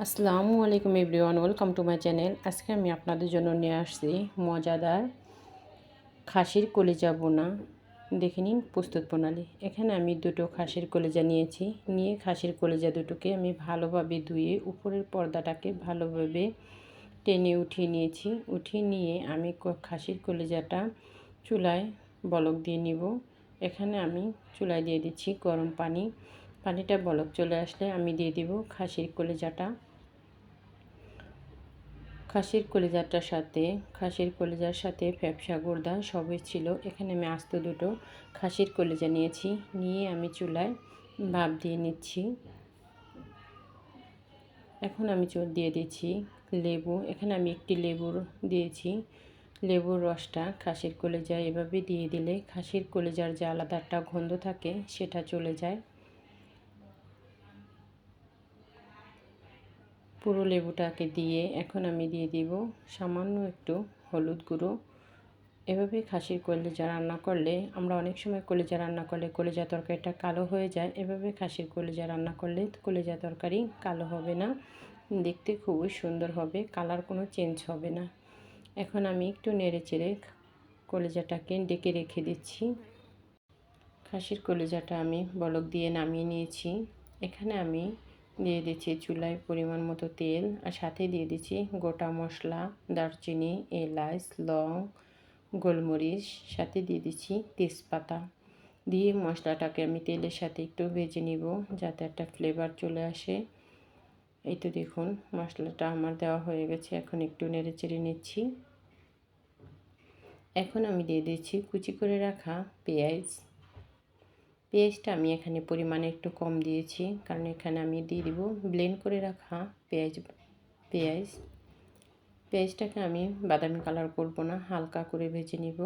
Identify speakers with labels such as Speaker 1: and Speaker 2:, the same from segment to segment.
Speaker 1: আসসালামু আলাইকুম everyone, welcome to my channel. আজকে আমি আপনাদের জন্য নিয়ে আসছি মজাদার খাসির কলিজা বোনা। দেখে নিন প্রস্তুত প্রণালী। এখানে আমি দুটো খাসির কলিজা নিয়েছি। নিয়ে খাসির কলিজা দুটোকে আমি ভালোভাবে ধুয়ে উপরের পর্দাটাকে ভালোভাবে টেনে উঠিয়ে নিয়েছি। উঠিয়ে নিয়ে আমি খাসির কলিজাটা চুলায় বলক দিয়ে নিব। এখানে আমি চুলায় দিয়ে দিচ্ছি গরম পানি। পানিটা বলক চলে আসলে আমি দিয়ে দিব খাসির কলিজাটা। খাসির কলিজার সাথে ফ্যাপসা গুর্দা সবই ছিল। এখানে আমি আস্ত দুটো খাসির কলিজা নিয়েছি। নিয়ে আমি চুলায় ভাপ দিয়ে নিচ্ছি। এখন আমি দিয়ে দিচ্ছি লেবু। এখানে আমি একটি লেবুর দিয়েছি। লেবুর রসটা খাসির কলিজায় এভাবে দিয়ে দিলে খাসির কলিজার যে আলাদা একটা গন্ধ থাকে সেটা চলে যায়। পুরো লেবুটাকে দিয়ে এখন আমি দিয়ে দিব সামান্য একটু হলুদ গুঁড়ো। এভাবে খাসির কলিজা রান্না করলে, আমরা অনেক সময় কলিজা রান্না করলে কলিজা তরকারিটা কালো হয়ে যায়। এভাবে খাসির কলিজা রান্না করলে কলিজা তরকারি কালো হবে না, দেখতে খুবই সুন্দর হবে, কালার কোনো চেঞ্জ হবে না। এখন আমি একটু নেড়ে চেড়ে কলিজাটাকে ডেকে রেখে দিচ্ছি। খাসির কলিজাটা আমি বলক দিয়ে নামিয়ে নিয়েছি। এখানে আমি দিয়ে দিচ্ছি চুলায় পরিমাণ মতো তেল, আর সাথে দিয়ে দিচ্ছি গোটা মশলা, দারচিনি, এলাচ, লং, গোলমরিচ, সাথে দিয়ে দিচ্ছি তেজপাতা। দিয়ে মশলাটাকে আমি তেলের সাথে একটু ভেজে নিব যাতে একটা ফ্লেভার চলে আসে। এই তো দেখুন মশলাটা আমার দেওয়া হয়ে গেছে। এখন একটু নেড়ে চেড়ে নিচ্ছি। এখন আমি দিয়ে দিচ্ছি কুচি করে রাখা পেঁয়াজ। পেঁয়াজটা আমি এখানে পরিমাণে একটু কম দিয়েছি, কারণ এখানে আমি দিয়ে দিব ব্লেন্ড করে রাখা পেঁয়াজটাকে আমি বাদামি কালার করব না, হালকা করে ভেজে নিব।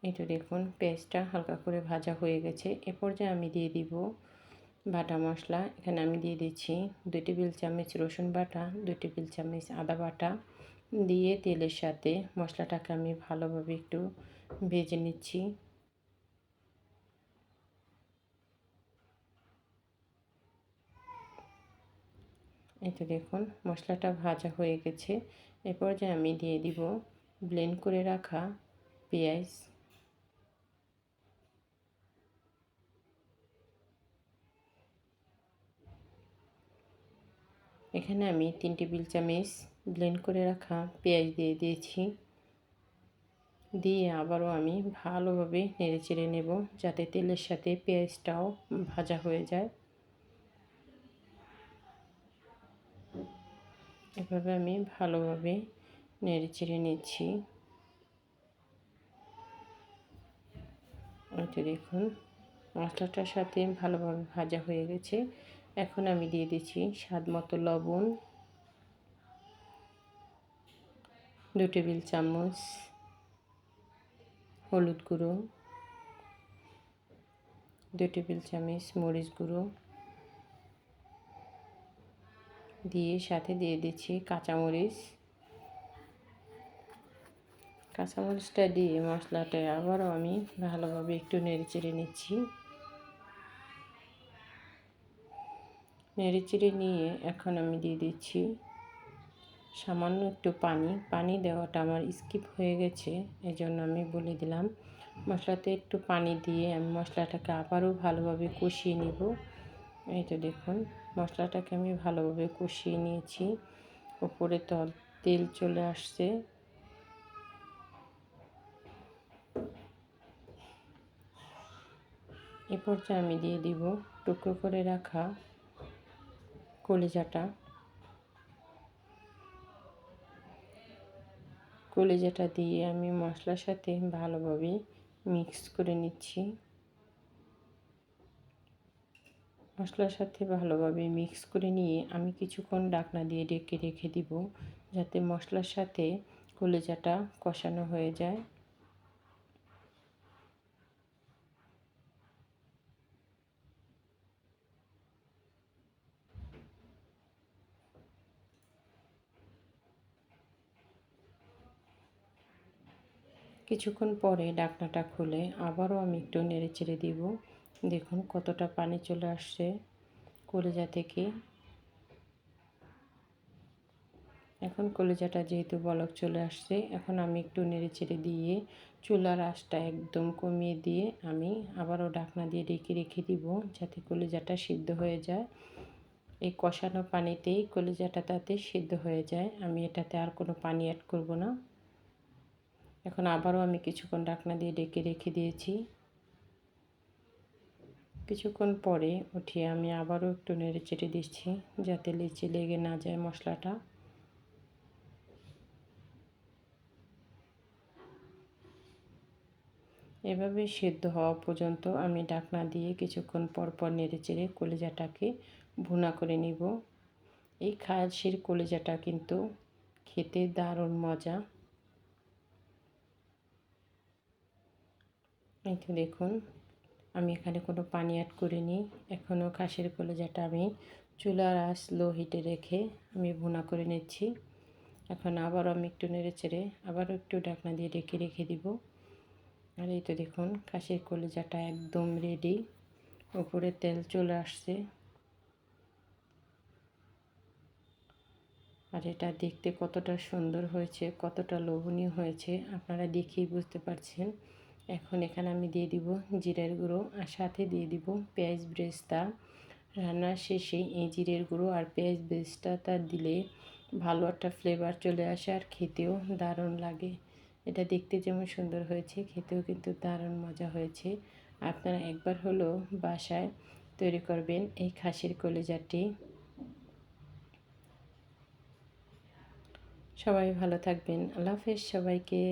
Speaker 1: এই তো দেখুন পেঁয়াজটা হালকা করে ভাজা হয়ে গেছে। এ পর্যায়ে আমি দিয়ে দিব বাটা মশলা। এখানে আমি দিয়ে দিচ্ছি 2 টেবিল চামচ রসুন বাটা, 2 টেবিল চামচ আদা বাটা। দিয়ে তেলের সাথে মশলাটাকে আমি ভালোভাবে একটু ভেজে নিচ্ছি। এই তো দেখুন মশলাটা ভাজা হয়ে গেছে। এ পর্যায়ে আমি দিয়ে দিব ব্লেন্ড করে রাখা পেঁয়াজ। এখানে আমি 3 টেবিল চামচ ব্লেন্ড করে রাখা পেঁয়াজ দিয়ে দিয়েছি। দিয়ে আবারও আমি ভালোভাবে নেড়ে চেড়ে নেব যাতে তেলের সাথে পেঁয়াজটাও ভাজা হয়ে যায়। এভাবে আমি ভালোভাবে নেড়ে চেড়ে নিচ্ছি। এটা দেখুন মশলাটার সাথে ভালোভাবে ভাজা হয়ে গেছে। এখন আমি দিয়ে দিচ্ছি স্বাদ মতো লবণ, 2 টেবিল চামচ হলুদ গুঁড়ো, 2 টেবিল চামচ মরিচ গুঁড়ো দিয়ে সাথে দিয়ে দিচ্ছি কাঁচামরিচটা দিয়ে মশলাটা আবারও আমি ভালোভাবে একটু নেড়ে চেড়ে নিচ্ছি। নেড়ে চেড়ে নিয়ে এখন আমি দিয়ে দিচ্ছি সামান্য একটু পানি দেওয়াটা আমার স্কিপ হয়ে গেছে, এজন্য আমি বলে দিলাম। মশলাতে একটু পানি দিয়ে আমি মশলাটাকে আবারও ভালোভাবে কষিয়ে নিব। এই তো দেখুন মশলাটাকে আমি ভালোভাবে কষিয়ে নিয়েছি। উপরে তেল চলে আসছে। এ পর্যায়ে আমি দিয়ে দিব টুকরো করে রাখা কলিজাটা দিয়ে আমি মশলার সাথে ভালোভাবে মিক্স করে নিচ্ছি। মশলার সাথে ভালোভাবে মিক্স করে নিয়ে আমি কিছুক্ষণ ঢাকনা দিয়ে ঢেকে রেখে দিব যাতে মশলার সাথে কলিজাটা কষানো হয়ে যায়। কিছুক্ষণ পরে ঢাকনাটা খুলে আবারও আমি একটু নেড়ে চেড়ে দিব। দেখুন কতটা পানি চলে আসছে। কলিজা থেকে। এখন কলিজাটা যেহেতু বলক চলে আসছে, এখন আমি একটু নেড়েচেড়ে দিয়ে চুলার আঁচটা একদম কমিয়ে দিয়ে আমি আবারও ঢাকনা দিয়ে ঢেকে রেখে দিব, যাতে কলিজাটা সিদ্ধ হয়ে যায়। এই কষানো পানিতেই কলিজাটা তাতে সিদ্ধ হয়ে যায়। আমি এটাতে আর কোনো পানি অ্যাড করব না। এখন আবারও আমি কিছুক্ষণ ঢাকনা দিয়ে ঢেকে রেখে দিয়েছি। কিছুক্ষণ পরে উঠিয়ে আমি আবারও একটু নেড়েচেড়ে দিচ্ছি, যাতে নিচে লেগে না যায় মশলাটা। এভাবে সিদ্ধ হওয়া পর্যন্ত আমি ঢাকনা দিয়ে কিছুক্ষণ পর পর নেড়েচেড়ে কলিজাটাকে ভুনা করে নিব। এই খাসির কলিজাটা কিন্তু খেতে দারুণ মজা। এই তো দেখুন, আমি এখানে কোনো পানি অ্যাড করিনি। এখনও খাসির কলিজাটা আমি চুলার আঁচ লো হিটে রেখে আমি ভুনা করে নিচ্ছি। এখন আবারও আমি একটু নেড়েচেড়ে আবারও একটু ঢাকনা দিয়ে ঢেকে রেখে দিব। আর এই তো দেখুন, খাসির কলিজাটা একদম রেডি। উপরে তেল চলে আসছে। আর এটা দেখতে কতটা সুন্দর হয়েছে, কতটা লোভনীয় হয়েছে আপনারা দেখেই বুঝতে পারছেন। এখন এখানে আমি দিয়ে দিব জিরের গুঁড়ো, আর সাথে দিয়ে দিব পেঁয়াজ বেরেস্তা। রান্নার শেষে এই জিরের গুঁড়ো আর পেঁয়াজ বেরেস্তাটা দিলে ভালো একটা ফ্লেভার চলে আসে, আর খেতেও দারুণ লাগে। এটা দেখতে যেমন সুন্দর হয়েছে, খেতেও কিন্তু দারুণ মজা হয়েছে। আপনারা একবার হলেও বাসায় তৈরি করবেন এই খাসির কলিজাটি। সবাই ভালো থাকবেন। আল্লাহ হাফেজ সবাইকে।